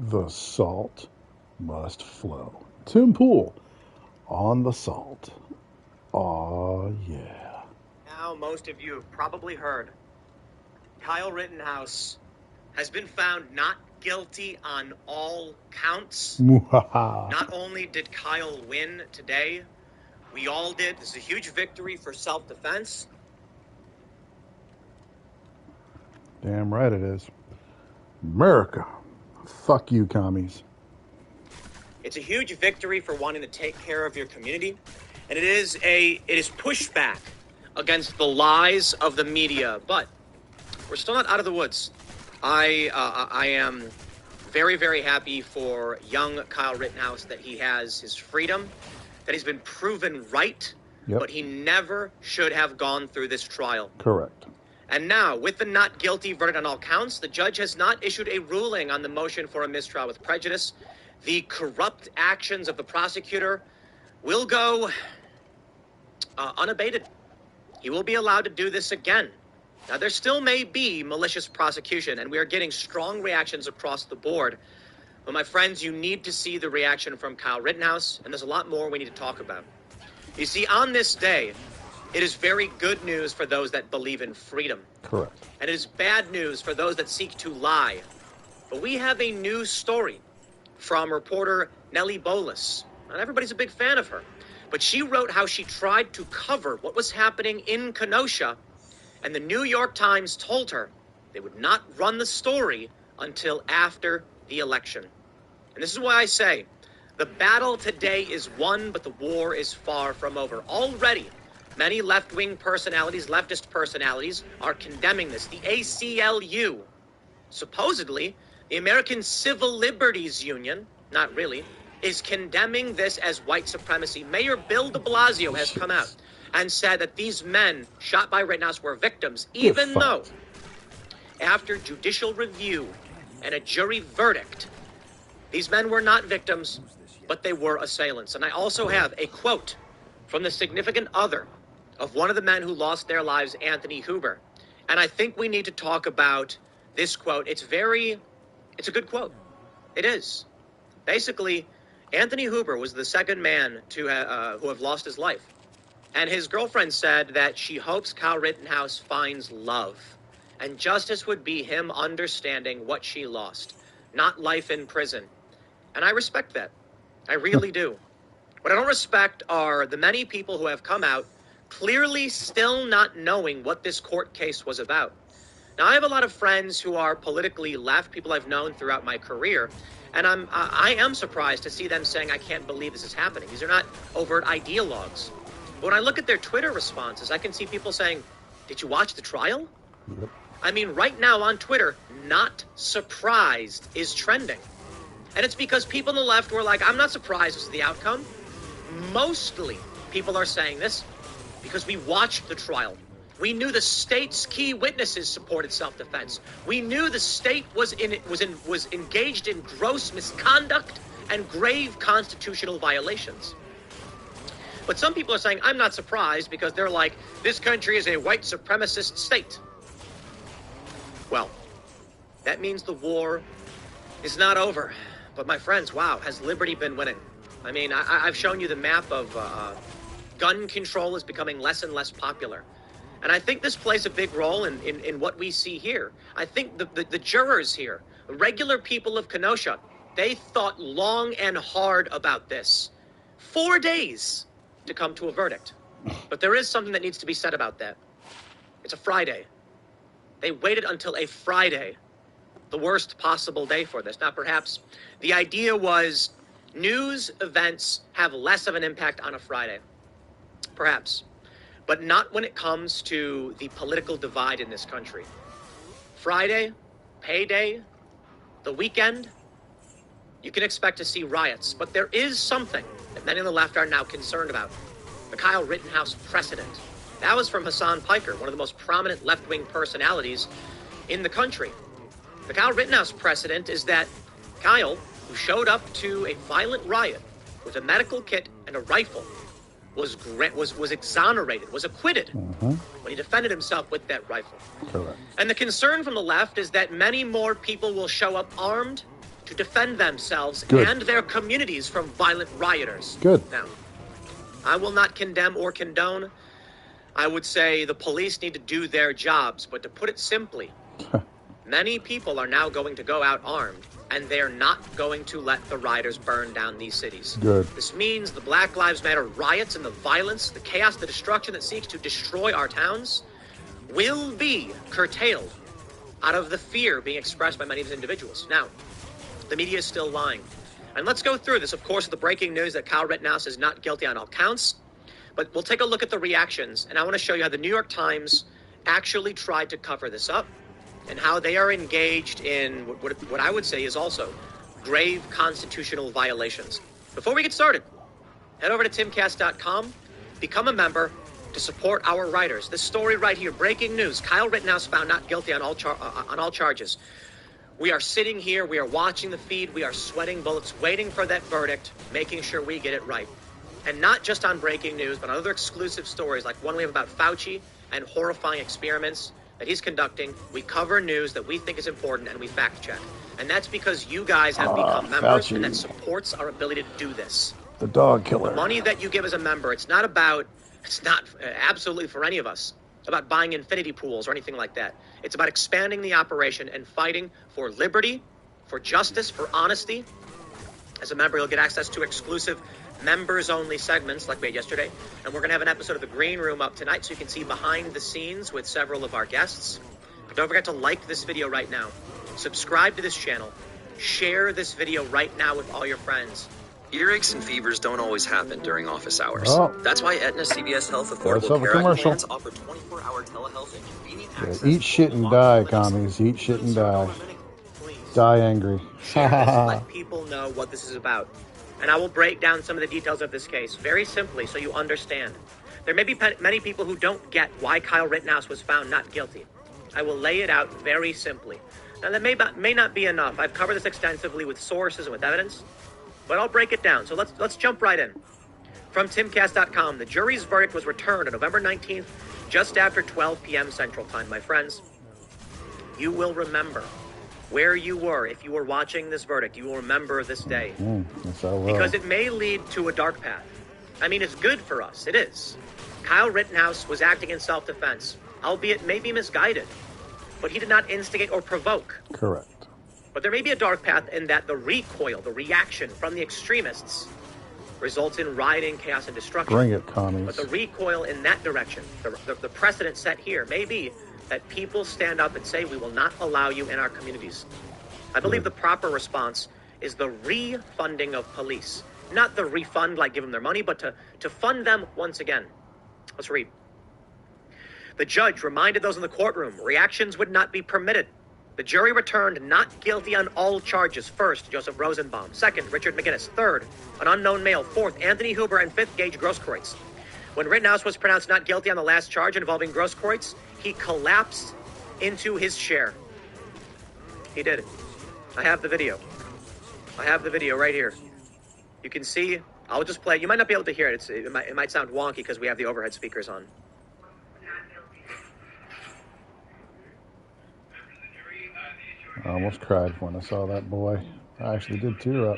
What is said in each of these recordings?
The salt must flow. Tim Pool on the salt. Aw, yeah. Now, most of you have probably heard Kyle Rittenhouse has been found not guilty on all counts. Not only did Kyle win today, we all did. This is a huge victory for self-defense. Damn right it is. America. Fuck you, commies. It's a huge victory for wanting to take care of your community, and it is pushback against the lies of the media. But we're still not out of the woods. I am very, very happy for young Kyle Rittenhouse that he has his freedom, that he's been proven right, but he never should have gone through this trial. Correct. And now, with the not guilty verdict on all counts, the judge has not issued a ruling on the motion for a mistrial with prejudice. The corrupt actions of the prosecutor will go unabated. He will be allowed to do this again. Now, there still may be malicious prosecution, and we are getting strong reactions across the board. But my friends, you need to see the reaction from Kyle Rittenhouse, and there's a lot more we need to talk about. You see, on this day, it is very good news for those that believe in freedom. Correct. And it is bad news for those that seek to lie. But we have a news story from reporter Nellie Bolas. Not everybody's a big fan of her, but she wrote how she tried to cover what was happening in Kenosha, and the New York Times told her they would not run the story until after the election. And this is why I say the battle today is won, but the war is far from over. Already, many left-wing personalities, leftist personalities, are condemning this. The ACLU, supposedly the American Civil Liberties Union, not really, is condemning this as white supremacy. Mayor Bill de Blasio has come out and said that these men shot by Rittenhouse were victims, even though after judicial review and a jury verdict, these men were not victims, but they were assailants. And I also have a quote from the significant other of one of the men who lost their lives, Anthony Huber. And I think we need to talk about this quote. It's a good quote. It is. Basically, Anthony Huber was the second man to who have lost his life. And his girlfriend said that she hopes Kyle Rittenhouse finds love. And justice would be him understanding what she lost, not life in prison. And I respect that. I really do. What I don't respect are the many people who have come out clearly still not knowing what this court case was about. Now, I have a lot of friends who are politically left, people I've known throughout my career, and I am surprised to see them saying, I can't believe this is happening. These are not overt ideologues. But when I look at their Twitter responses, I can see people saying, did you watch the trial? Yep. I mean, right now on Twitter, not surprised is trending. And it's because people on the left were like, I'm not surprised this is the outcome. Mostly people are saying this because we watched the trial. We knew the state's key witnesses supported self-defense. We knew the state was engaged in gross misconduct and grave constitutional violations. But some people are saying, I'm not surprised, because they're like, this country is a white supremacist state. Well, that means the war is not over. But my friends, wow, has liberty been winning? I mean, I've shown you the map of gun control is becoming less and less popular. And I think this plays a big role in what we see here. I think the jurors here, the regular people of Kenosha, they thought long and hard about this. 4 days to come to a verdict. But there is something that needs to be said about that. It's a Friday. They waited until a Friday, the worst possible day for this. Now, perhaps the idea was news events have less of an impact on a Friday. Perhaps. But not when it comes to the political divide in this country. Friday, payday, the weekend, you can expect to see riots. But there is something that many on the left are now concerned about. The Kyle Rittenhouse precedent. That was from Hassan Piker, one of the most prominent left-wing personalities in the country. The Kyle Rittenhouse precedent is that Kyle, who showed up to a violent riot with a medical kit and a rifle, was exonerated, was acquitted when he defended himself with that rifle. Correct. And the concern from the left is that many more people will show up armed to defend themselves Good. and their communities from violent rioters. Good. Now, I will not condemn or condone. I would say the police need to do their jobs, but to put it simply, many people are now going to go out armed, and they're not going to let the rioters burn down these cities. Good. This means the Black Lives Matter riots and the violence, the chaos, the destruction that seeks to destroy our towns will be curtailed out of the fear being expressed by many of these individuals. Now, the media is still lying. And let's go through this. Of course, the breaking news that Kyle Rittenhouse is not guilty on all counts. But we'll take a look at the reactions, and I want to show you how the New York Times actually tried to cover this up and how they are engaged in what I would say is also grave constitutional violations. Before we get started, head over to timcast.com, become a member to support our writers. This story right here, breaking news, Kyle Rittenhouse found not guilty on all charges. We are sitting here, we are watching the feed, we are sweating bullets, waiting for that verdict, making sure we get it right. And not just on breaking news, but on other exclusive stories, like one we have about Fauci and horrifying experiments that he's conducting. We cover news that we think is important, and we fact check. And that's because you guys have become members, Fauci. and that supports our ability to do this. The dog killer. The money that you give as a member, it's not absolutely for any of us about buying infinity pools or anything like that. It's about expanding the operation and fighting for liberty, for justice, for honesty. As a member, you'll get access to exclusive members-only segments like we had yesterday. And we're going to have an episode of The Green Room up tonight so you can see behind the scenes with several of our guests. But don't forget to like this video right now. Subscribe to this channel. Share this video right now with all your friends. Earaches and fevers don't always happen during office hours. Oh. That's why Aetna CVS Health Let's Affordable have a Care commercial. plans offer 24-hour telehealth and convenient access. Eat shit and die, commies. Eat shit and die. Die angry. Share this, let people know what this is about. And I will break down some of the details of this case very simply so you understand. There may be many people who don't get why Kyle Rittenhouse was found not guilty. I will lay it out very simply. Now, that may not be enough. I've covered this extensively with sources and with evidence, but I'll break it down. So let's jump right in. From timcast.com, the jury's verdict was returned on November 19th, just after 12 p.m. Central Time. My friends, you will remember where you were. If you were watching this verdict, you will remember this day. Yes, I will. Because it may lead to a dark path. I mean, it's good for us. It is. Kyle Rittenhouse was acting in self-defense, albeit maybe misguided. But he did not instigate or provoke. Correct. But there may be a dark path in that the recoil, the reaction from the extremists results in rioting, chaos, and destruction. Bring it, commies. But the recoil in that direction, the precedent set here may be that people stand up and say, we will not allow you in our communities. I believe the proper response is the refunding of police. Not the refund like give them their money, but to fund them once again. Let's read. The judge reminded those in the courtroom reactions would not be permitted. The jury returned not guilty on all charges. First, Joseph Rosenbaum. Second, Richard McGinnis. Third, an unknown male. Fourth, Anthony Huber. And fifth, Gage Grosskreutz. When Rittenhouse was pronounced not guilty on the last charge involving Grosskreutz, he collapsed into his chair. He did it. I have the video. I have the video right here. You can see. I'll just play. You might not be able to hear it. It might sound wonky because we have the overhead speakers on. I almost cried when I saw that boy. I actually did tear up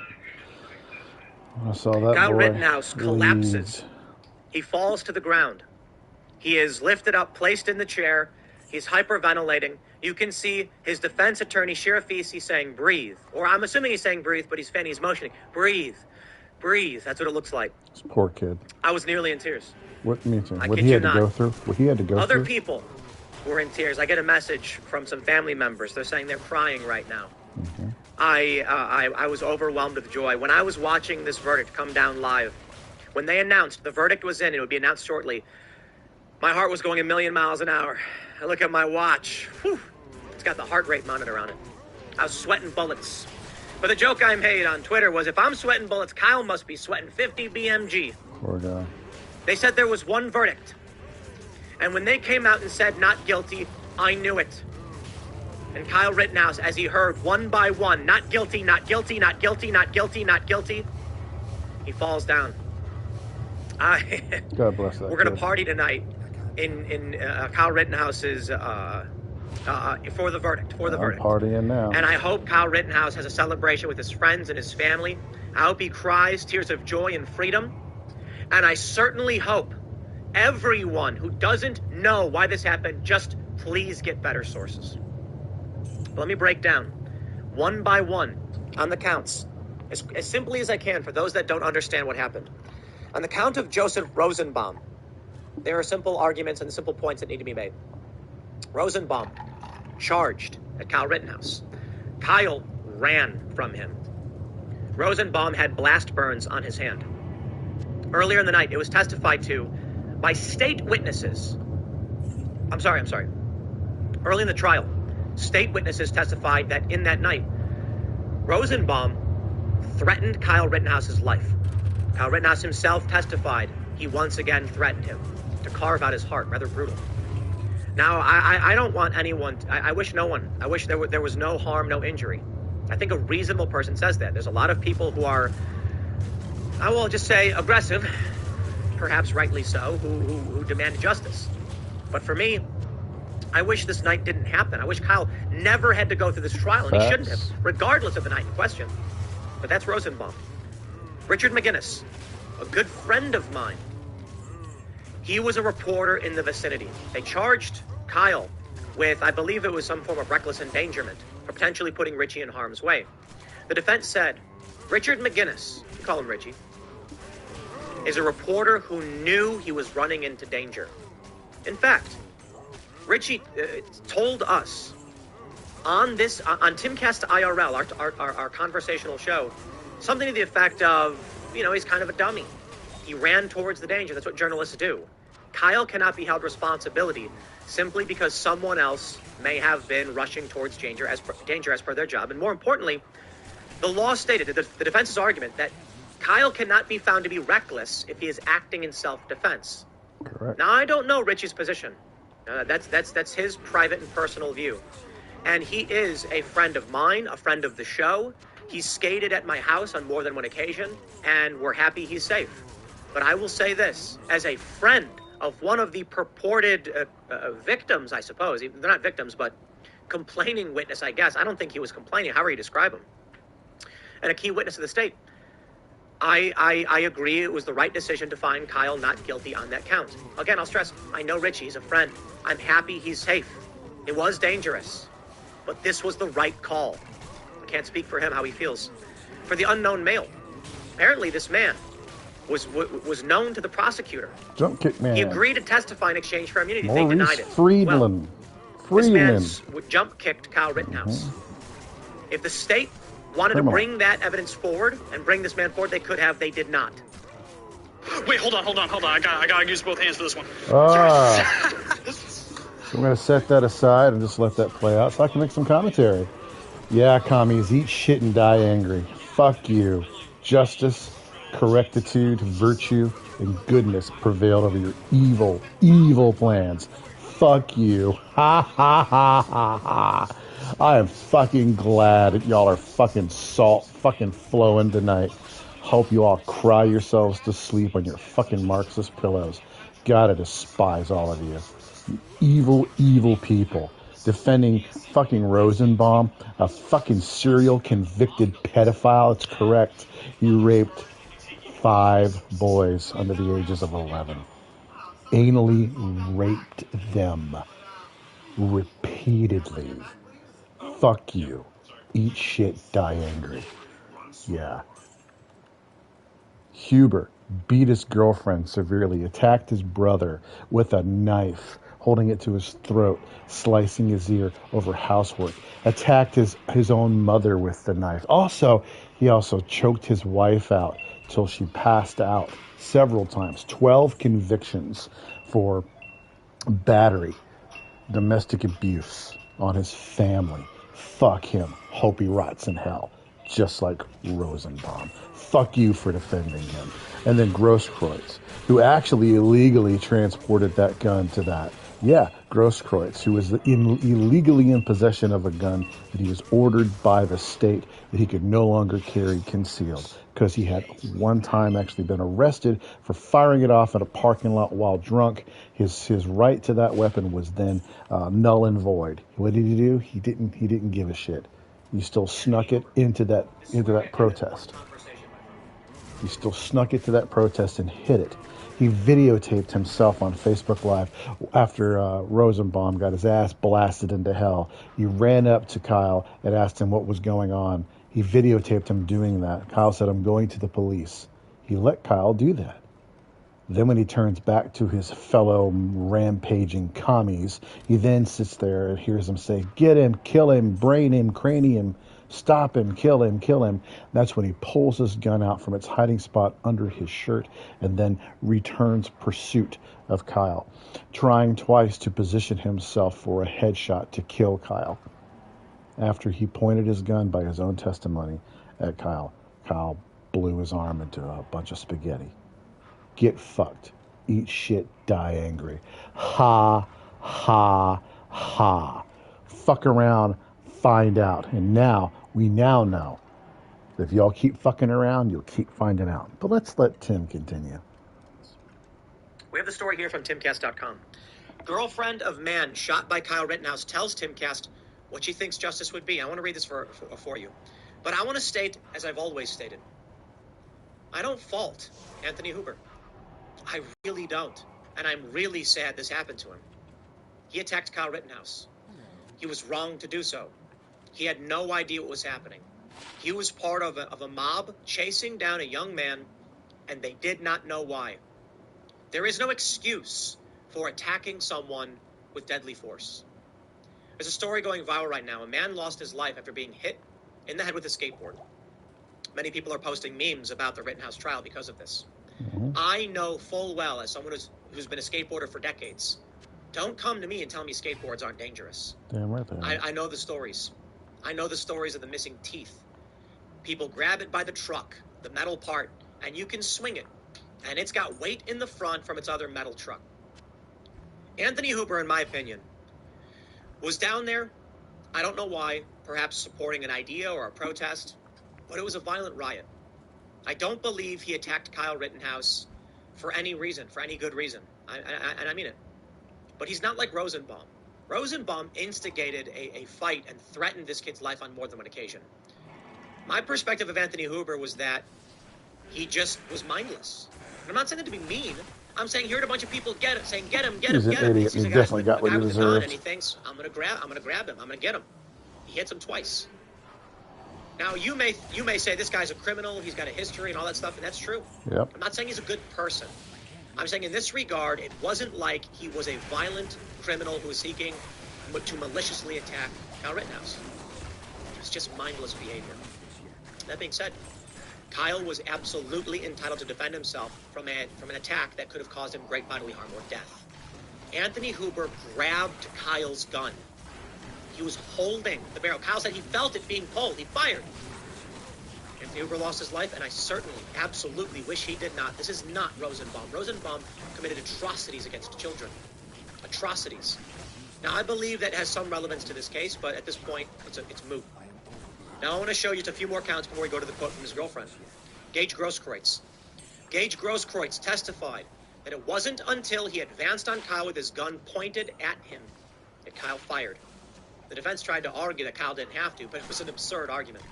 when I saw that Kyle boy. Rittenhouse collapses. He falls to the ground. He is lifted up, placed in the chair. He's hyperventilating. You can see his defense attorney, Sheriff Feasey, saying, breathe. Or I'm assuming he's saying breathe, but he's motioning. Breathe. Breathe. That's what it looks like. This poor kid. I was nearly in tears. What me too. I What kid he you had to not. go through. What he had to go Other through. people were in tears. I get a message from some family members. They're saying they're crying right now. Mm-hmm. I was overwhelmed with joy. When I was watching this verdict come down live, when they announced the verdict was in, it would be announced shortly, my heart was going a million miles an hour. I look at my watch. Whew, it's got the heart rate monitor on it. I was sweating bullets. But the joke I made on Twitter was, if I'm sweating bullets, Kyle must be sweating 50 BMG. Poor guy. They said there was one verdict. And when they came out and said not guilty, I knew it. And Kyle Rittenhouse, as he heard one by one, not guilty, not guilty, not guilty, not guilty, not guilty, he falls down. God bless that We're going to kid. party tonight in Kyle Rittenhouse's for the verdict. I'm partying now. And I hope Kyle Rittenhouse has a celebration with his friends and his family. I hope he cries tears of joy and freedom. And I certainly hope everyone who doesn't know why this happened, just please get better sources. But let me break down one by one on the counts, as simply as I can for those that don't understand what happened. On the count of Joseph Rosenbaum, there are simple arguments and simple points that need to be made. Rosenbaum charged at Kyle Rittenhouse. Kyle ran from him. Rosenbaum had blast burns on his hand. Earlier in the night, it was testified to by state witnesses. I'm sorry. Early in the trial, state witnesses testified that in that night, Rosenbaum threatened Kyle Rittenhouse's life. Kyle Rittenhouse himself testified he once again threatened him to carve out his heart, rather brutal. Now, I don't want anyone, I wish there was no harm, no injury. I think a reasonable person says that. There's a lot of people who are, I will just say, aggressive, perhaps rightly so, who demand justice. But for me, I wish this night didn't happen. I wish Kyle never had to go through this trial, and he shouldn't have, regardless of the night in question. But that's Rosenbaum. Richard McGinnis, a good friend of mine. He was a reporter in the vicinity. They charged Kyle with, I believe it was some form of reckless endangerment for potentially putting Richie in harm's way. The defense said, Richard McGinnis, you call him Richie, is a reporter who knew he was running into danger. In fact, Richie told us on Timcast IRL, our conversational show, something to the effect of, he's kind of a dummy. He ran towards the danger. That's what journalists do. Kyle cannot be held responsibility simply because someone else may have been rushing towards danger as per their job. And more importantly, the law stated, the defense's argument, that Kyle cannot be found to be reckless if he is acting in self-defense. Correct. Now, I don't know Richie's position. That's his private and personal view. And he is a friend of mine, a friend of the show. He's skated at my house on more than one occasion, and we're happy he's safe. But I will say this, as a friend of one of the purported victims, I suppose, they're not victims, but complaining witness, I guess. I don't think he was complaining, however you describe him. And a key witness of the state. I agree it was the right decision to find Kyle not guilty on that count. Again, I'll stress, I know Richie, he's a friend. I'm happy he's safe. It was dangerous, but this was the right call. I can't speak for him how he feels. For the unknown male, apparently this man was known to the prosecutor. Jump kick man. He agreed to testify in exchange for immunity. They denied it. Friedland. This man jump kicked Kyle Rittenhouse. If the state wanted to bring that evidence forward and bring this man forward, they could have. They did not. Wait, hold on. I gotta use both hands for this one. So I'm going to set that aside and just let that play out so I can make some commentary. Yeah, commies, eat shit and die angry. Fuck you. Justice, correctitude, virtue, and goodness prevailed over your evil, evil plans. Fuck you. Ha ha ha ha ha. I am fucking glad that y'all are fucking salt fucking flowing tonight. Hope you all cry yourselves to sleep on your fucking Marxist pillows. Gotta despise all of you. You evil, evil people. Defending fucking Rosenbaum, a fucking serial convicted pedophile. It's correct. He raped 5 boys under the ages of 11. Anally raped them. Repeatedly. Fuck you. Eat shit, die angry. Yeah. Huber beat his girlfriend severely, attacked his brother with a knife, holding it to his throat, slicing his ear over housework, attacked his own mother with the knife. He also choked his wife out till she passed out several times. 12 convictions for battery, domestic abuse on his family. Fuck him. Hope he rots in hell. Just like Rosenbaum. Fuck you for defending him. And then Grosskreutz, who actually illegally transported that gun to that Yeah, Grosskreutz, who was illegally in possession of a gun that he was ordered by the state that he could no longer carry concealed because he had one time actually been arrested for firing it off at a parking lot while drunk. His right to that weapon was then null and void. What did he do? He didn't give a shit. He still snuck it into that protest. He still snuck it to that protest and hid it. He videotaped himself on Facebook Live after Rosenbaum got his ass blasted into hell. He ran up to Kyle and asked him what was going on. He videotaped him doing that. Kyle said, "I'm going to the police." He let Kyle do that. Then when he turns back to his fellow rampaging commies, he then sits there and hears them say, "Get him, kill him, brain him, cranium, stop him, kill him, kill him." That's when he pulls his gun out from its hiding spot under his shirt and then returns pursuit of Kyle, trying twice to position himself for a headshot to kill Kyle. After he pointed his gun, by his own testimony, at Kyle, Kyle blew his arm into a bunch of spaghetti. Get fucked. Eat shit, die angry. Ha, ha, ha. Fuck around, find out. And we now know that if y'all keep fucking around, you'll keep finding out. But let's let Tim continue. We have the story here from timcast.com. Girlfriend of man shot by Kyle Rittenhouse tells Timcast what she thinks justice would be. I want to read this for you. But I want to state, as I've always stated, I don't fault Anthony Huber. I really don't. And I'm really sad this happened to him. He attacked Kyle Rittenhouse. He was wrong to do so. He had no idea what was happening. He was part of a mob chasing down a young man, and they did not know why. There is no excuse for attacking someone with deadly force. There's a story going viral right now. A man lost his life after being hit in the head with a skateboard. Many people are posting memes about the Rittenhouse trial because of this. Mm-hmm. I know full well, as someone who's been a skateboarder for decades, don't come to me and tell me skateboards aren't dangerous. Damn right they are. I know the stories. I know the stories of the missing teeth. People grab it by the truck, the metal part, and you can swing it. And it's got weight in the front from its other metal truck. Anthony Huber, in my opinion, was down there, I don't know why, perhaps supporting an idea or a protest, but it was a violent riot. I don't believe he attacked Kyle Rittenhouse for any reason, for any good reason. And I mean it. But he's not like Rosenbaum. Rosenbaum instigated a fight and threatened this kid's life on more than one occasion. My perspective of Anthony Huber was that he just was mindless. And I'm not saying that to be mean. I'm saying he heard a bunch of people saying, get him, get him, get him. He's an idiot. He definitely got what he deserved. And he thinks, I'm gonna grab him, I'm gonna get him. He hits him twice. Now, you may say this guy's a criminal, he's got a history and all that stuff, and that's true. Yep. I'm not saying he's a good person. I'm saying in this regard, it wasn't like he was a violent criminal who was seeking to maliciously attack Kyle Rittenhouse. It was just mindless behavior. That being said, Kyle was absolutely entitled to defend himself from an attack that could have caused him great bodily harm or death. Anthony Huber grabbed Kyle's gun. He was holding the barrel. Kyle said he felt it being pulled. He fired. Anthony Huber lost his life, and I certainly, absolutely wish he did not. This is not Rosenbaum. Rosenbaum committed atrocities against children. Atrocities. Now, I believe that has some relevance to this case, but at this point, it's moot. Now, I want to show you just a few more counts before we go to the quote from his girlfriend. Gage Grosskreutz. Gage Grosskreutz testified that it wasn't until he advanced on Kyle with his gun pointed at him that Kyle fired. The defense tried to argue that Kyle didn't have to, but it was an absurd argument.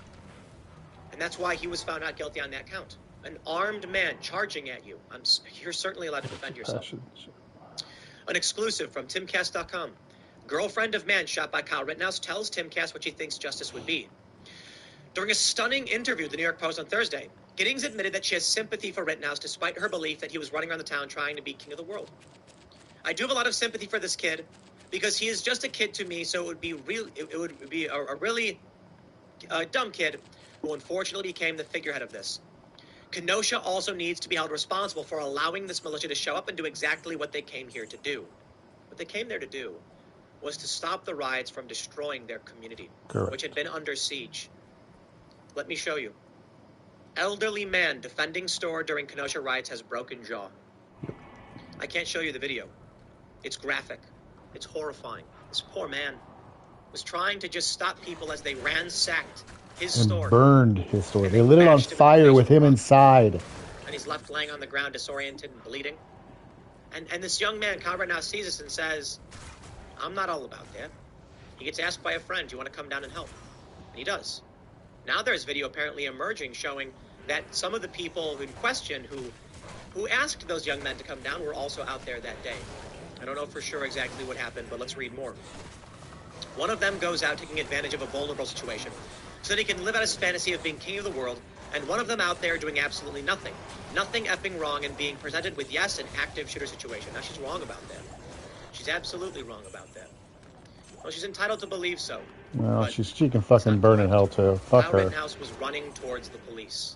And that's why he was found not guilty on that count. An armed man charging at you. You're certainly allowed to defend yourself. An exclusive from timcast.com. Girlfriend of man shot by Kyle Rittenhouse tells Timcast what she thinks justice would be. During a stunning interview with the New York Post on Thursday, Giddings admitted that she has sympathy for Rittenhouse despite her belief that he was running around the town trying to be king of the world. I do have a lot of sympathy for this kid because he is just a kid to me, so it would be a really dumb kid who unfortunately became the figurehead of this. Kenosha also needs to be held responsible for allowing this militia to show up and do exactly what they came here to do. What they came there to do was to stop the riots from destroying their community, Correct. Which had been under siege. Let me show you. Elderly man defending store during Kenosha riots has broken jaw. I can't show you the video. It's graphic. It's horrifying. This poor man was trying to just stop people as they ransacked his And store. burned his store. And They lit it on bashed him in the fire face with him rocks. inside. And he's left laying on the ground, disoriented and bleeding. And this young man, Kyle, right now sees this and says, I'm not all about that. He gets asked by a friend, do you want to come down and help? And he does. Now there's video apparently emerging showing that some of the people in question who asked those young men to come down were also out there that day. I don't know for sure exactly what happened, but let's read more. One of them goes out taking advantage of a vulnerable situation so that he can live out his fantasy of being king of the world, and one of them out there doing absolutely nothing. Nothing effing wrong and being presented with, yes, an active shooter situation. Now, she's wrong about that. She's absolutely wrong about that. Well, she's entitled to believe so. Well, she can fucking burn in hell, too. Fuck Kyle her. Rittenhouse was running towards the police.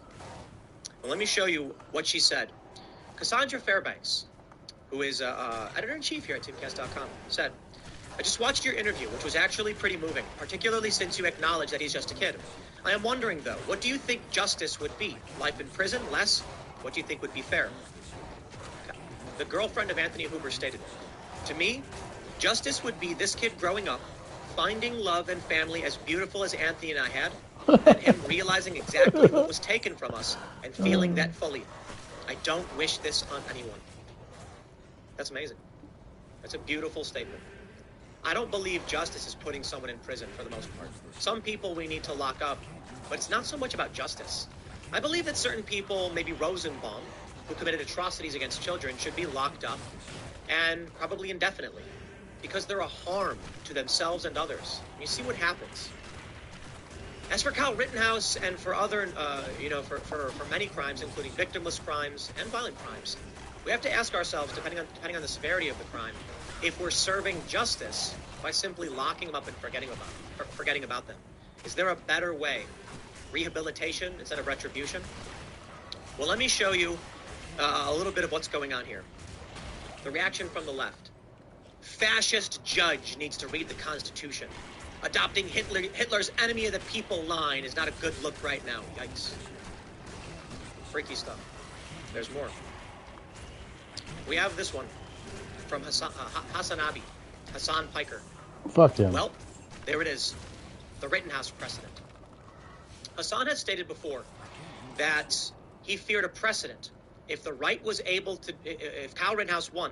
Well, let me show you what she said. Cassandra Fairbanks, who is editor-in-chief here at TimCast.com, said, I just watched your interview, which was actually pretty moving, particularly since you acknowledge that he's just a kid. I am wondering, though, what do you think justice would be? Life in prison? Less? What do you think would be fair? The girlfriend of Anthony Hoover stated, to me, justice would be this kid growing up, finding love and family as beautiful as Anthony and I had, and him realizing exactly what was taken from us and feeling that fully. I don't wish this on anyone. That's amazing. That's a beautiful statement. I don't believe justice is putting someone in prison for the most part. Some people we need to lock up, but it's not so much about justice. I believe that certain people, maybe Rosenbaum, who committed atrocities against children, should be locked up, and probably indefinitely, because they're a harm to themselves and others. You see what happens. As for Kyle Rittenhouse and for other, for many crimes, including victimless crimes and violent crimes, we have to ask ourselves, depending on the severity of the crime, if we're serving justice by simply locking them up and forgetting about them. Is there a better way? Rehabilitation instead of retribution? Well, let me show you a little bit of what's going on here. The reaction from the left. Fascist judge needs to read the Constitution. Adopting Hitler's enemy of the people line is not a good look right now. Yikes. Freaky stuff. There's more. We have this one from Hassan Piker. Fuck him. Well, there it is. The Rittenhouse precedent. Hassan has stated before that he feared a precedent. If the right was able to, if Kyle Rittenhouse won,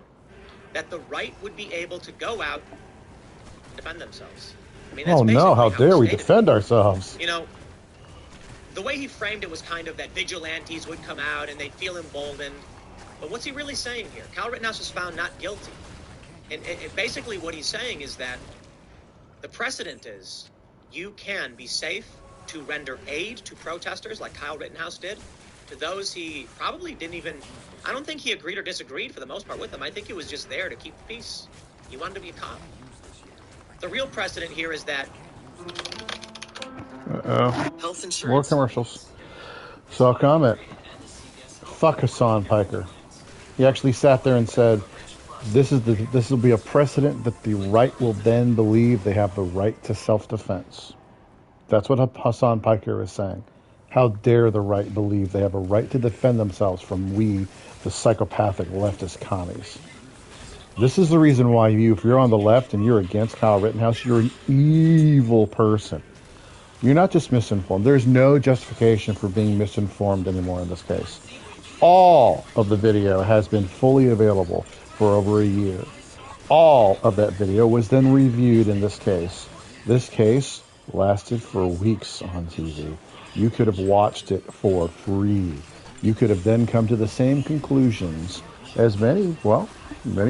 that the right would be able to go out and defend themselves. I mean, that's Oh no, how dare we stated. defend ourselves? You know, the way he framed it was kind of that vigilantes would come out and they'd feel emboldened. But what's he really saying here? Kyle Rittenhouse was found not guilty. And basically what he's saying is that the precedent is you can be safe to render aid to protesters like Kyle Rittenhouse did, to those he probably didn't even, I don't think he agreed or disagreed for the most part with them. I think he was just there to keep the peace. He wanted to be a cop. The real precedent here is that Health insurance. More commercials. So I'll comment. Fuck Hassan Piker. He actually sat there and said, this will be a precedent that the right will then believe they have the right to self-defense. That's what Hassan Piker is saying. How dare the right believe they have a right to defend themselves from we, the psychopathic leftist commies. This is the reason why if you're on the left and you're against Kyle Rittenhouse, you're an evil person. You're not just misinformed. There's no justification for being misinformed anymore in this case. All of the video has been fully available for over a year. All of that video was then reviewed in this case. This case lasted for weeks on TV. You could have watched it for free. You could have then come to the same conclusions as many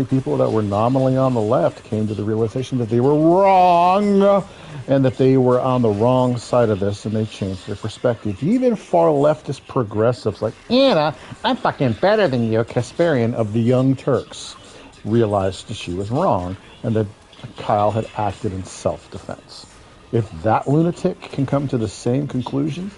people that were nominally on the left came to the realization that they were wrong and that they were on the wrong side of this, and they changed their perspective. Even far leftist progressives like Anna, I'm fucking better than you, Kasparian of the Young Turks, realized that she was wrong and that Kyle had acted in self-defense. If that lunatic can come to the same conclusion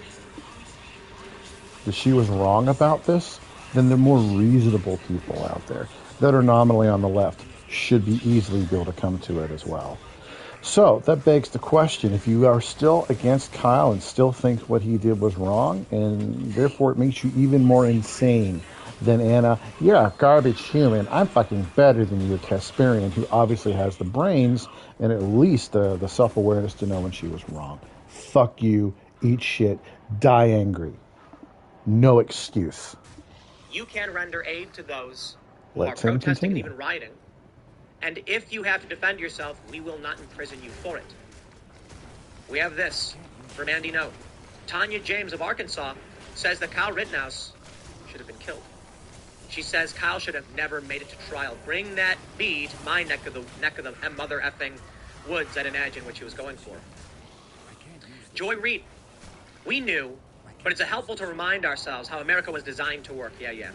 that she was wrong about this, then the more reasonable people out there that are nominally on the left should be easily be able to come to it as well. So that begs the question, if you are still against Kyle and still think what he did was wrong, and therefore it makes you even more insane Then Anna, you're a garbage human. I'm fucking better than you, Casparian, who obviously has the brains and at least the self-awareness to know when she was wrong. Fuck you, eat shit, die angry. No excuse. You can render aid to those who Let are Tim protesting and continue. even rioting. And if you have to defend yourself, we will not imprison you for it. We have this from Andy Note. Tanya James of Arkansas says that Kyle Rittenhouse should have been killed. She says Kyle should have never made it to trial. Bring that bee to my neck of the mother effing woods, I'd imagine, what she was going for. Joy Reid. We knew, but it's helpful to remind ourselves how America was designed to work. Yeah.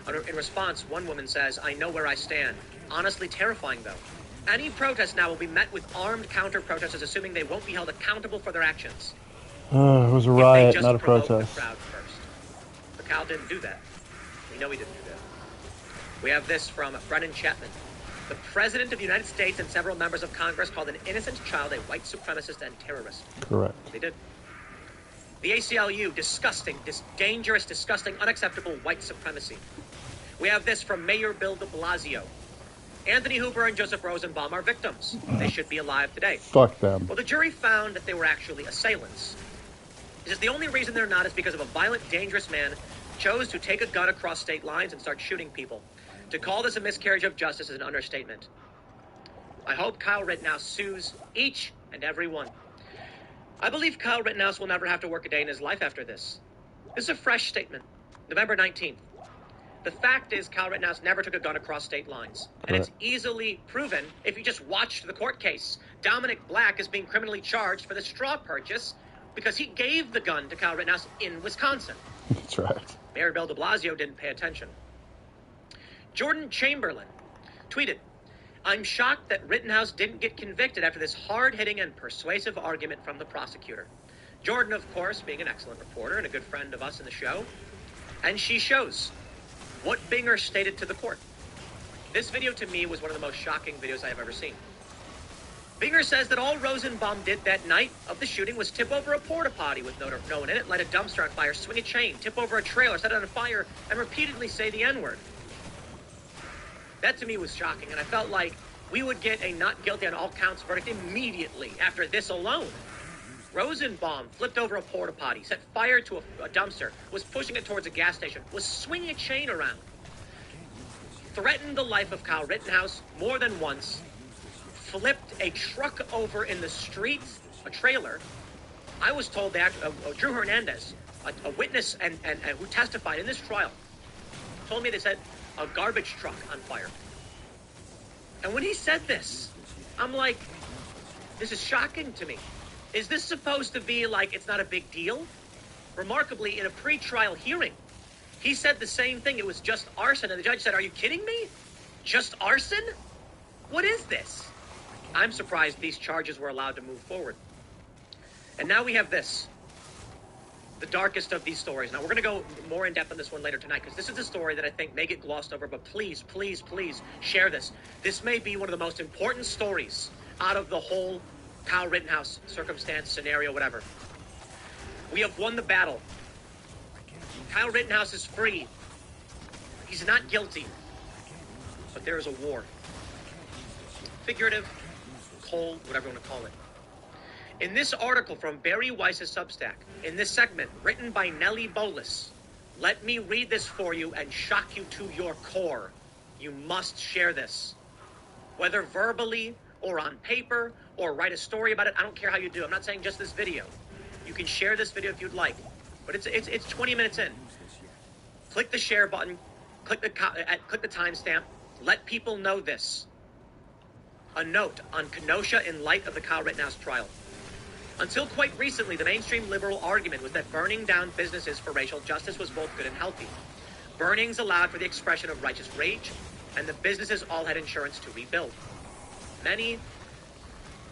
In response, one woman says, I know where I stand. Honestly terrifying, though. Any protest now will be met with armed counter-protesters, assuming they won't be held accountable for their actions. It was a riot, not a protest. The crowd first. But Kyle didn't do that. We know he didn't do that. We have this from Brennan Chapman. The President of the United States and several members of Congress called an innocent child a white supremacist and terrorist. Correct. They did. The ACLU, disgusting, dangerous, disgusting, unacceptable white supremacy. We have this from Mayor Bill de Blasio. Anthony Hoover and Joseph Rosenbaum are victims. They should be alive today. Fuck them. Well, the jury found that they were actually assailants. He says the only reason they're not is because of a violent, dangerous man chose to take a gun across state lines and start shooting people. To call this a miscarriage of justice is an understatement. I hope Kyle Rittenhouse sues each and every one. I believe Kyle Rittenhouse will never have to work a day in his life after this. This is a fresh statement. November 19th. The fact is Kyle Rittenhouse never took a gun across state lines. And it's easily proven if you just watched the court case. Dominic Black is being criminally charged for the straw purchase because he gave the gun to Kyle Rittenhouse in Wisconsin. That's right. Mayor Bill de Blasio didn't pay attention. Jordan Chamberlain tweeted, I'm shocked that Rittenhouse didn't get convicted after this hard-hitting and persuasive argument from the prosecutor. Jordan, of course, being an excellent reporter and a good friend of us in the show. And she shows what Binger stated to the court. This video to me was one of the most shocking videos I have ever seen. Binger says that all Rosenbaum did that night of the shooting was tip over a porta potty with no one in it, light a dumpster on fire, swing a chain, tip over a trailer, set it on fire, and repeatedly say the N-word. That to me was shocking, and I felt like we would get a not guilty on all counts verdict immediately after this alone. Rosenbaum flipped over a porta potty, set fire to a dumpster, was pushing it towards a gas station, was swinging a chain around, threatened the life of Kyle Rittenhouse more than once, flipped a truck over in the street, a trailer. I was told that Drew Hernandez, a witness and who testified in this trial, told me they set a garbage truck on fire. And when he said this, I'm like, this is shocking to me. Is this supposed to be like it's not a big deal? Remarkably, in a pre-trial hearing, he said the same thing. It was just arson. And the judge said, are you kidding me? Just arson? What is this? I'm surprised these charges were allowed to move forward. And now we have this. The darkest of these stories. Now, we're going to go more in depth on this one later tonight because this is a story that I think may get glossed over, but please, please, please share this. This may be one of the most important stories out of the whole Kyle Rittenhouse circumstance, scenario, whatever. We have won the battle. Kyle Rittenhouse is free. He's not guilty. But there is a war. Figurative, cold, whatever you want to call it. In this article from Barry Weiss's Substack, in this segment written by Nellie Bolis, let me read this for you and shock you to your core. You must share this. Whether verbally or on paper or write a story about it, I don't care how you do. I'm not saying just this video. You can share this video if you'd like. But it's 20 minutes in. Click the share button. Click the timestamp. Let people know this. A note on Kenosha in light of the Kyle Rittenhouse trial. Until quite recently, the mainstream liberal argument was that burning down businesses for racial justice was both good and healthy. Burnings allowed for the expression of righteous rage, and the businesses all had insurance to rebuild. Many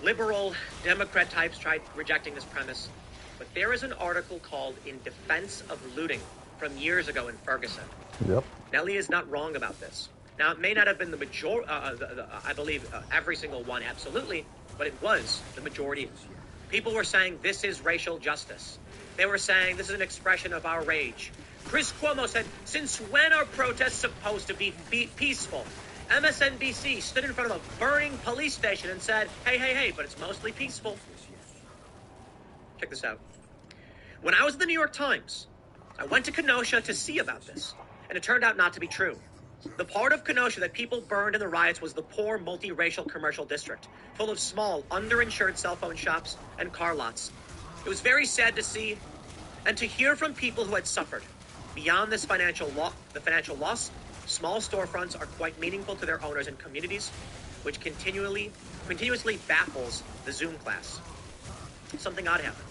liberal Democrat types tried rejecting this premise, but there is an article called In Defense of Looting from years ago in Ferguson. Yep. Nellie is not wrong about this. Now, it may not have been the majority, I believe every single one, absolutely, but it was the majority. People were saying this is racial justice. They were saying this is an expression of our rage. Chris Cuomo said, since when are protests supposed to be peaceful? MSNBC stood in front of a burning police station and said, hey, but it's mostly peaceful. Check this out. When I was at the New York Times, I went to Kenosha to see about this, and it turned out not to be true. The part of Kenosha that people burned in the riots was the poor, multiracial commercial district, full of small, underinsured cell phone shops and car lots. It was very sad to see and to hear from people who had suffered. Beyond this financial loss, small storefronts are quite meaningful to their owners and communities, which continuously baffles the Zoom class. Something odd happened.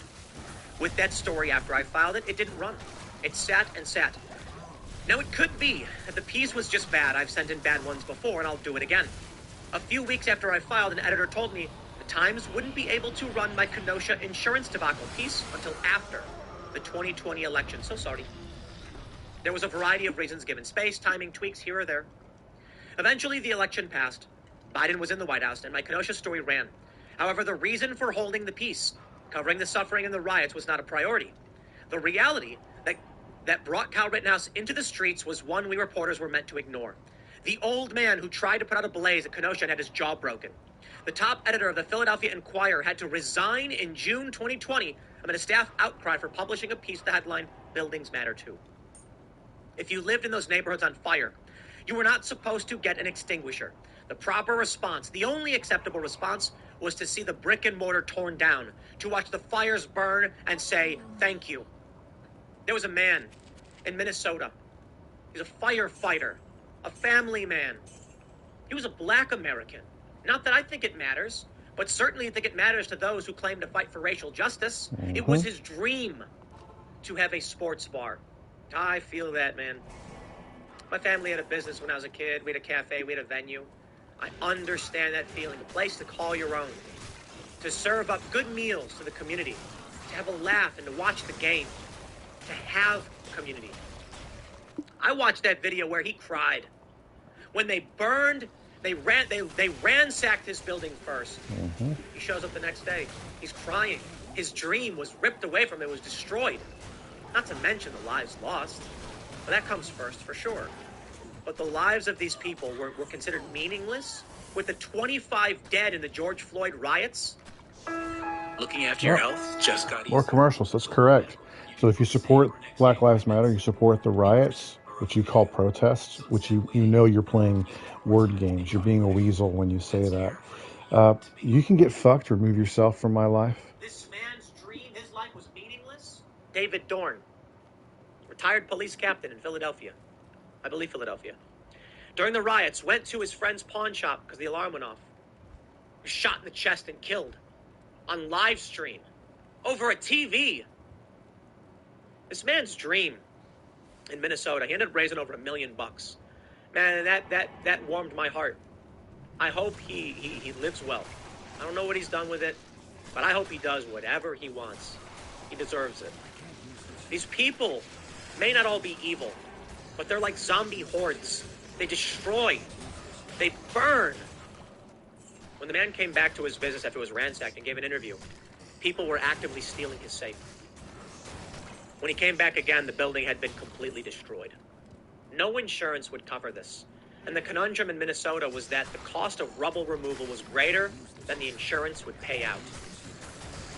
With that story, after I filed it, it didn't run. It sat and sat. Now, it could be that the piece was just bad. I've sent in bad ones before, and I'll do it again. A few weeks after I filed, an editor told me the Times wouldn't be able to run my Kenosha insurance debacle piece until after the 2020 election. So sorry. There was a variety of reasons given: space, timing, tweaks here or there. Eventually, the election passed. Biden was in the White House, and my Kenosha story ran. However, the reason for holding the piece, covering the suffering and the riots, was not a priority. The reality that brought Kyle Rittenhouse into the streets was one we reporters were meant to ignore. The old man who tried to put out a blaze at Kenosha and had his jaw broken. The top editor of the Philadelphia Inquirer had to resign in June 2020 amid a staff outcry for publishing a piece with the headline, "Buildings Matter Too." If you lived in those neighborhoods on fire, you were not supposed to get an extinguisher. The proper response, the only acceptable response, was to see the brick and mortar torn down, to watch the fires burn and say, thank you. There was a man in Minnesota. He's a firefighter, a family man. He was a black American. Not that I think it matters, but certainly I think it matters to those who claim to fight for racial justice. Mm-hmm. It was his dream to have a sports bar. I feel that, man. My family had a business when I was a kid. We had a cafe, we had a venue. I understand that feeling. A place to call your own. To serve up good meals to the community. To have a laugh and to watch the game. To have community. I watched that video where he cried. When they burned, they ransacked his building first. Mm-hmm. He shows up the next day. He's crying. His dream was ripped away from him. It was destroyed. Not to mention the lives lost. But that comes first, for sure. But the lives of these people were considered meaningless, with the 25 dead in the George Floyd riots. Looking after your health just got easier. More commercials, that's correct. So if you support Black Lives Matter, you support the riots, which you call protests, which you know you're playing word games. You're being a weasel when you say that. You can get fucked, remove yourself from my life. This man's dream, his life was meaningless. David Dorn, retired police captain in Philadelphia. I believe Philadelphia. During the riots, went to his friend's pawn shop because the alarm went off. He was shot in the chest and killed on live stream over a TV. This man's dream in Minnesota, he ended up raising over $1 million. Man, that warmed my heart. I hope he lives well. I don't know what he's done with it, but I hope he does whatever he wants. He deserves it. These people may not all be evil, but they're like zombie hordes. They destroy. They burn. When the man came back to his business after it was ransacked and gave an interview, people were actively stealing his safe. When he came back again, the building had been completely destroyed. No insurance would cover this. And the conundrum in Minnesota was that the cost of rubble removal was greater than the insurance would pay out.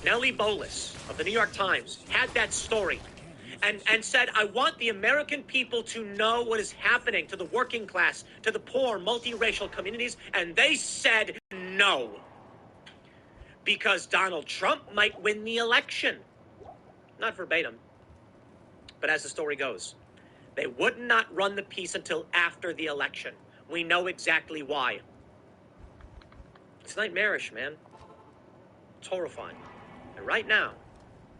Nellie Bolis of the New York Times had that story and said, I want the American people to know what is happening to the working class, to the poor, multiracial communities. And they said no. Because Donald Trump might win the election. Not verbatim. But as the story goes, they would not run the piece until after the election. We know exactly why. It's nightmarish, man. It's horrifying. And right now,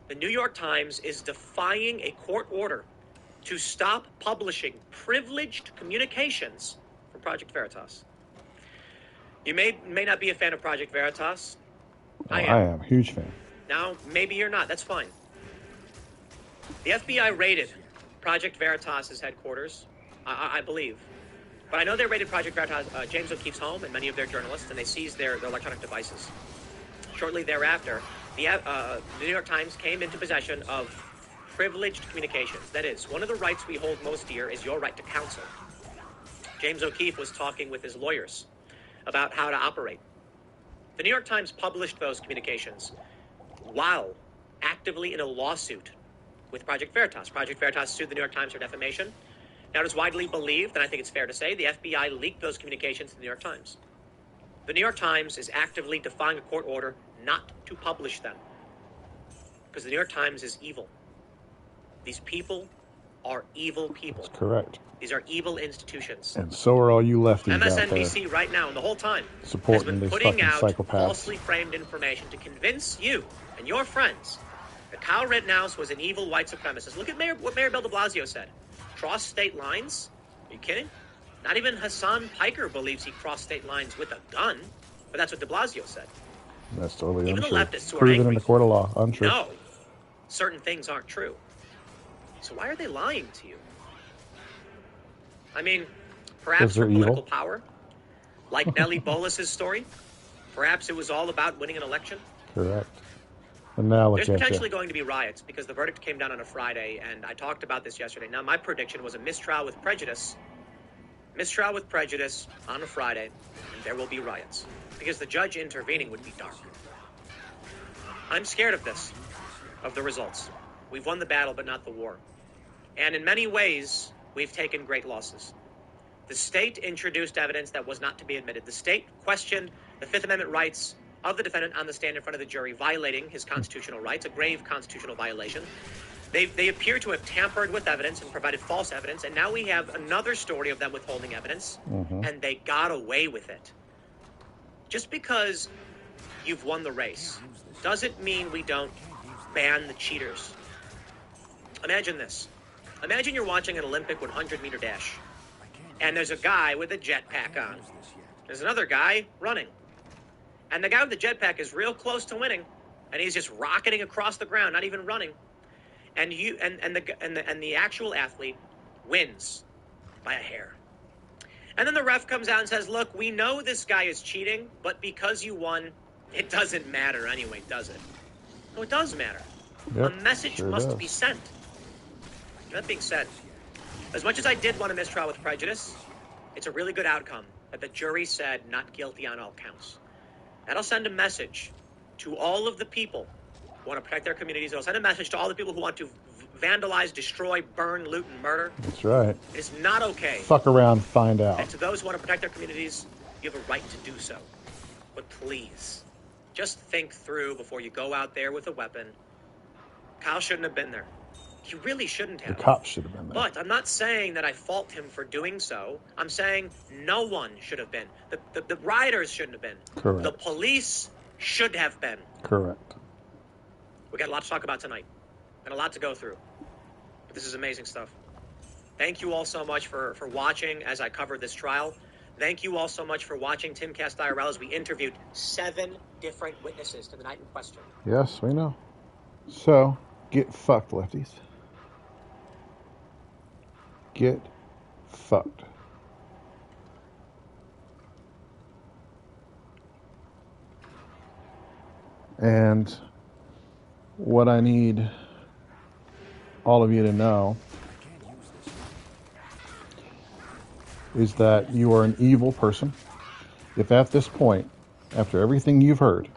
the New York Times is defying a court order to stop publishing privileged communications from Project Veritas. You may not be a fan of Project Veritas. I am. Huge fan. Now, maybe you're not. That's fine. The FBI raided Project Veritas' headquarters, I believe. But I know they raided Project Veritas, James O'Keefe's home and many of their journalists, and they seized their electronic devices. Shortly thereafter, the New York Times came into possession of privileged communications. That is, one of the rights we hold most dear is your right to counsel. James O'Keefe was talking with his lawyers about how to operate. The New York Times published those communications while actively in a lawsuit with Project Veritas. Project Veritas sued the New York Times for defamation. Now, it is widely believed, and I think it's fair to say, the FBI leaked those communications to the New York Times. The New York Times is actively defying a court order not to publish them because the New York Times is evil. These people are evil people. That's correct. These are evil institutions. And so are all you lefties out there. MSNBC right now, and the whole time, supporting has been these putting fucking out psychopaths. falsely framed information to convince you and your friends that Kyle Rittenhouse was an evil white supremacist. Look at what Mayor Bill de Blasio said. Cross state lines? Are you kidding? Not even Hassan Piker believes he crossed state lines with a gun, but that's what de Blasio said. That's totally Even untrue. the leftists who are Proven angry, in the court of law. Untrue. no, certain things aren't true. So why are they lying to you? I mean, perhaps for political evil. power, like Nellie Bolas's story. Perhaps it was all about winning an election. Correct. And now look There's at potentially you. going to be riots because the verdict came down on a Friday, and I talked about this yesterday. Now, my prediction was a mistrial with prejudice. Mistrial with prejudice on a Friday, and there will be riots because the judge intervening would be dark. I'm scared of this, of the results. We've won the battle, but not the war. And in many ways, we've taken great losses. The state introduced evidence that was not to be admitted. The state questioned the Fifth Amendment rights of the defendant on the stand in front of the jury, violating his constitutional rights, a grave constitutional violation. They appear to have tampered with evidence and provided false evidence, and now we have another story of them withholding evidence, and they got away with it. Just because you've won the race doesn't mean we don't ban the cheaters. Imagine this. Imagine you're watching an Olympic 100-meter dash, and there's a guy with a jetpack on. There's another guy running. And the guy with the jetpack is real close to winning, and he's just rocketing across the ground, not even running. And the actual athlete wins by a hair. And then the ref comes out and says, "Look, we know this guy is cheating, but because you won, it doesn't matter anyway, does it?" No, it does matter. Yep, a message sure must does. be sent. That being said, as much as I did want a mistrial with prejudice, it's a really good outcome that the jury said not guilty on all counts. That'll send a message to all of the people who want to protect their communities. It'll send a message to all the people who want to vandalize, destroy, burn, loot, and murder. That's right. It is not okay. Fuck around, find out. And to those who want to protect their communities, you have a right to do so. But please, just think through before you go out there with a weapon. Kyle shouldn't have been there. He really shouldn't have. The cops should have been there. But I'm not saying that I fault him for doing so. I'm saying no one should have been. The rioters shouldn't have been. Correct. The police should have been. Correct. We got a lot to talk about tonight and a lot to go through. But this is amazing stuff. Thank you all so much for watching as I covered this trial. Thank you all so much for watching Timcast IRL as we interviewed 7 different witnesses to the night in question. Yes, we know. So, get fucked, lefties. Get fucked. And what I need all of you to know is that you are an evil person. If at this point, after everything you've heard,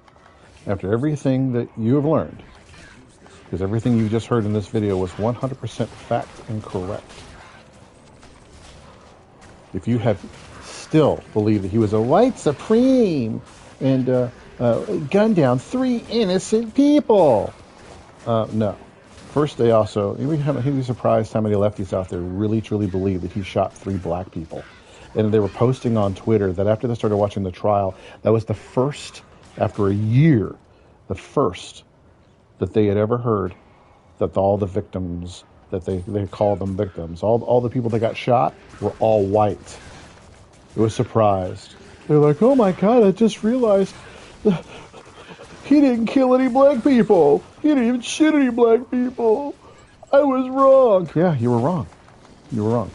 after everything that you have learned, because everything you just heard in this video was 100% fact and correct, if you have still believed that he was a white supreme and gunned down 3 innocent people, no. First, they also, he'd be surprised how many lefties out there really, truly believe that he shot 3 black people. And they were posting on Twitter that after they started watching the trial, that was the first, after a year, the first that they had ever heard that all the victims, that they call them victims, all the people that got shot were all white. It was surprised. They're like, oh my God, I just realized he didn't kill any black people. He didn't even shoot any black people. I was wrong. Yeah, you were wrong. You were wrong.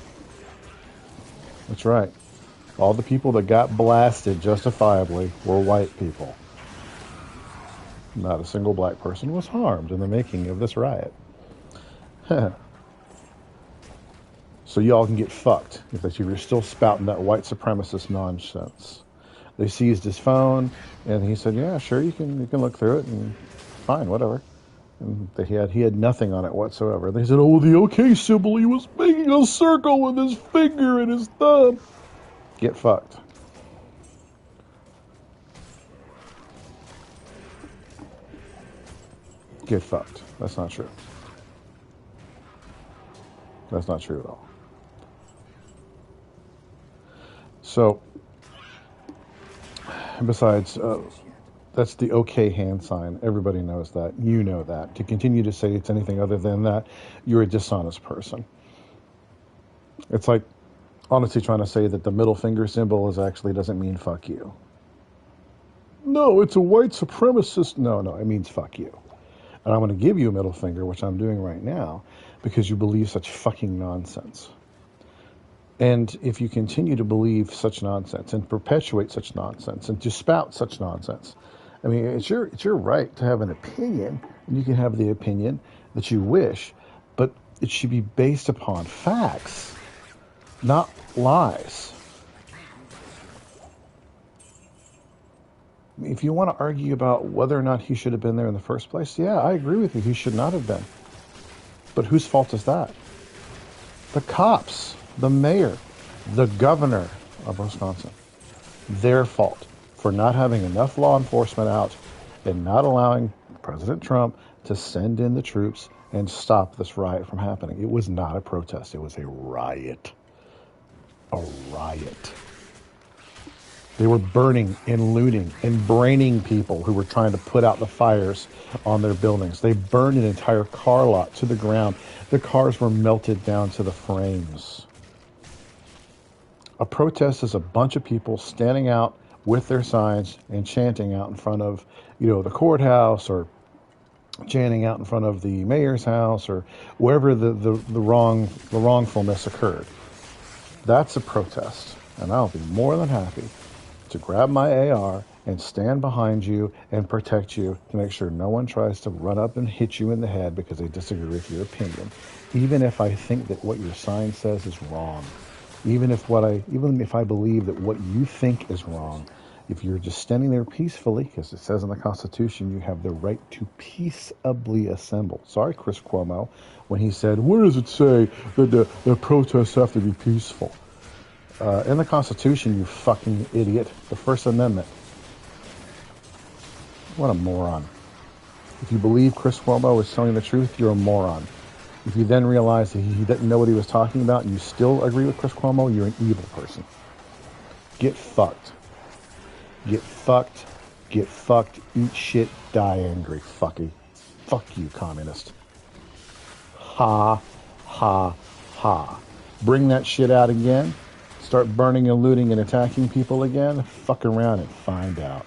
That's right. All the people that got blasted justifiably were white people. Not a single black person was harmed in the making of this riot. So y'all can get fucked if you're still spouting that white supremacist nonsense. They seized his phone, and he said, "Yeah, sure, you can look through it, and fine, whatever." And he had nothing on it whatsoever. They said, "Oh, the OK symbol. He was making a circle with his finger and his thumb." Get fucked. Get fucked. That's not true. That's not true at all. So, besides, that's the OK hand sign. Everybody knows that. You know that. To continue to say it's anything other than that, you're a dishonest person. It's like, honestly, trying to say that the middle finger symbol actually doesn't mean fuck you. No, it's a white supremacist. No, it means fuck you. And I'm going to give you a middle finger, which I'm doing right now, because you believe such fucking nonsense. And if you continue to believe such nonsense and perpetuate such nonsense and to spout such nonsense, I mean, it's your right to have an opinion, and you can have the opinion that you wish, but it should be based upon facts, not lies. If you want to argue about whether or not he should have been there in the first place, yeah, I agree with you. He should not have been. But whose fault is that? The cops, the mayor, the governor of Wisconsin. Their fault for not having enough law enforcement out and not allowing President Trump to send in the troops and stop this riot from happening. It was not a protest. It was a riot. A riot. They were burning and looting and braining people who were trying to put out the fires on their buildings. They burned an entire car lot to the ground. The cars were melted down to the frames. A protest is a bunch of people standing out with their signs and chanting out in front of, the courthouse, or chanting out in front of the mayor's house, or wherever the wrongfulness occurred. That's a protest, and I'll be more than happy to grab my AR and stand behind you and protect you to make sure no one tries to run up and hit you in the head because they disagree with your opinion, even if I think that what your sign says is wrong, even if I believe that what you think is wrong. If you're just standing there peacefully, because it says in the Constitution you have the right to peaceably assemble. Sorry, Chris Cuomo, when he said, where does it say that the protests have to be peaceful? In the Constitution, you fucking idiot. The First Amendment. What a moron. If you believe Chris Cuomo is telling the truth, you're a moron. If you then realize that he didn't know what he was talking about and you still agree with Chris Cuomo, you're an evil person. Get fucked. Get fucked. Get fucked. Eat shit. Die angry. Fucky. Fuck you, communist. Ha. Ha. Ha. Bring that shit out again. Start burning and looting and attacking people again. Fuck around and find out.